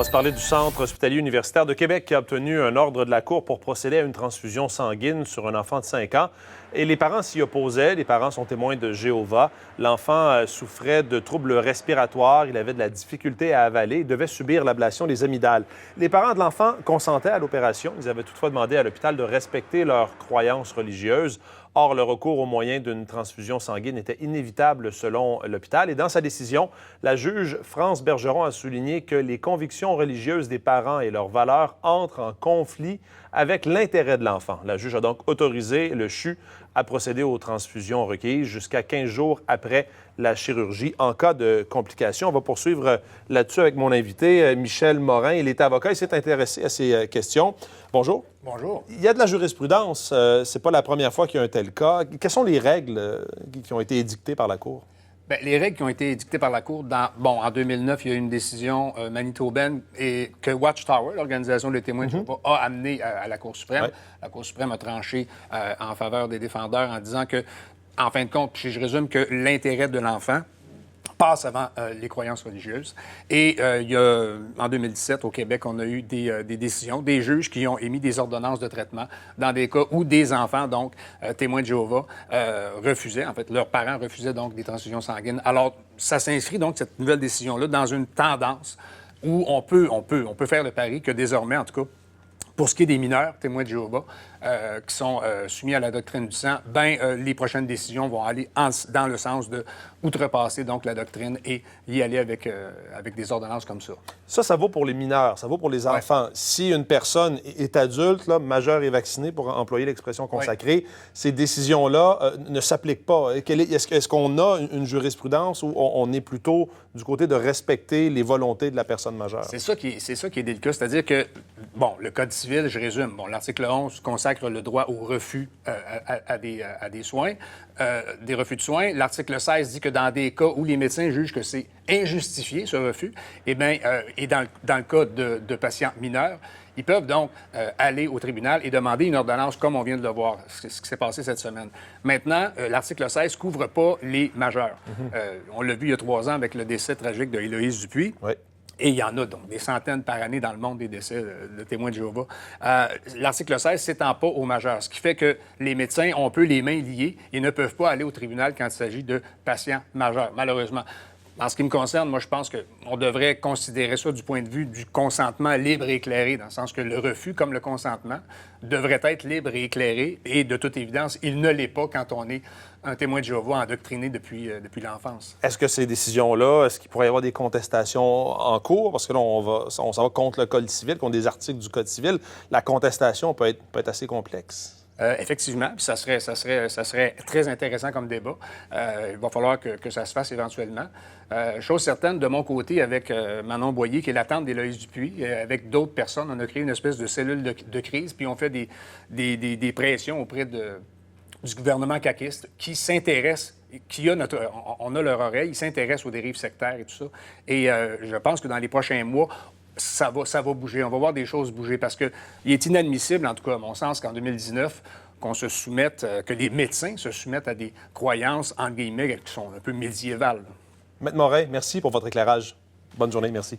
On va se parler du Centre hospitalier universitaire de Québec qui a obtenu un ordre de la Cour pour procéder à une transfusion sanguine sur un enfant de 5 ans. Et les parents s'y opposaient. Les parents sont témoins de Jéhovah. L'enfant souffrait de troubles respiratoires. Il avait de la difficulté à avaler. Il devait subir l'ablation des amygdales. Les parents de l'enfant consentaient à l'opération. Ils avaient toutefois demandé à l'hôpital de respecter leurs croyances religieuses. Or, le recours au moyen d'une transfusion sanguine était inévitable selon l'hôpital. Et dans sa décision, la juge France Bergeron a souligné que les convictions religieuses des parents et leurs valeurs entrent en conflit avec l'intérêt de l'enfant. La juge a donc autorisé le CHU à procéder aux transfusions requises jusqu'à 15 jours après la chirurgie en cas de complications. On va poursuivre là-dessus avec mon invité, Michel Morin. Il est avocat, il s'est intéressé à ces questions. Bonjour. Bonjour. Il y a de la jurisprudence. C'est pas la première fois qu'il y a un tel cas. Quelles sont les règles qui ont été édictées par la Cour? Bien, les règles qui ont été édictées par la Cour, en 2009, il y a eu une décision manitobaine et que Watchtower, l'organisation des témoins de Jéhovah, a amené à la Cour suprême. Ouais. La Cour suprême a tranché en faveur des défendeurs en disant que, en fin de compte, puis je résume que l'intérêt de l'enfant passe avant les croyances religieuses. Et il y a, en 2017, au Québec, on a eu des décisions, des juges qui ont émis des ordonnances de traitement dans des cas où des enfants, donc témoins de Jéhovah, refusaient, en fait, leurs parents refusaient donc des transfusions sanguines. Alors, ça s'inscrit donc, cette nouvelle décision-là, dans une tendance où on peut faire le pari que désormais, en tout cas, pour ce qui est des mineurs, témoins de Jéhovah, qui sont soumis à la doctrine du sang, les prochaines décisions vont aller dans le sens de outrepasser donc la doctrine et y aller avec des ordonnances comme ça. Ça vaut pour les mineurs, ça vaut pour les enfants. Ouais. Si une personne est adulte, là, majeure et vaccinée, pour employer l'expression consacrée, ces décisions-là ne s'appliquent pas. Est-ce qu'on a une jurisprudence où on est plutôt du côté de respecter les volontés de la personne majeure? C'est ça qui est délicat. C'est-à-dire que, le Code civil, je résume, l'article 11 consacre le droit au refus à des soins, des refus de soins. L'article 16 dit que dans des cas où les médecins jugent que c'est injustifié, ce refus, et dans le cas de patients mineurs, ils peuvent donc aller au tribunal et demander une ordonnance, comme on vient de le voir, ce qui s'est passé cette semaine. Maintenant, l'article 16 ne couvre pas les majeurs. On l'a vu il y a 3 ans avec le décès tragique de Héloïse Dupuis. Oui. Et il y en a donc des centaines par année dans le monde des décès de témoins de Jéhovah. L'article 16 s'étend pas aux majeurs, ce qui fait que les médecins ont un peu les mains liées et ne peuvent pas aller au tribunal quand il s'agit de patients majeurs, malheureusement. En ce qui me concerne, moi, je pense qu'on devrait considérer ça du point de vue du consentement libre et éclairé, dans le sens que le refus, comme le consentement, devrait être libre et éclairé. Et de toute évidence, il ne l'est pas quand on est un témoin de Jéhovah endoctriné depuis l'enfance. Est-ce que ces décisions-là, est-ce qu'il pourrait y avoir des contestations en cours? Parce que là, on s'en va contre le Code civil, contre des articles du Code civil. La contestation peut être assez complexe. Effectivement, puis ça serait très intéressant comme débat. Il va falloir que ça se fasse éventuellement. Chose certaine, de mon côté, avec Manon Boyer, qui est la tante d'Héloïse Dupuis, avec d'autres personnes, on a créé une espèce de cellule de crise, puis on fait des pressions auprès du gouvernement caquiste qui s'intéresse, on a leur oreille, ils s'intéressent aux dérives sectaires et tout ça. Et je pense que dans les prochains mois, ça va bouger. On va voir des choses bouger parce qu'il est inadmissible, en tout cas à mon sens, qu'en 2019, que les médecins se soumettent à des croyances, entre guillemets, qui sont un peu médiévales. Maître Morin, merci pour votre éclairage. Bonne journée, merci.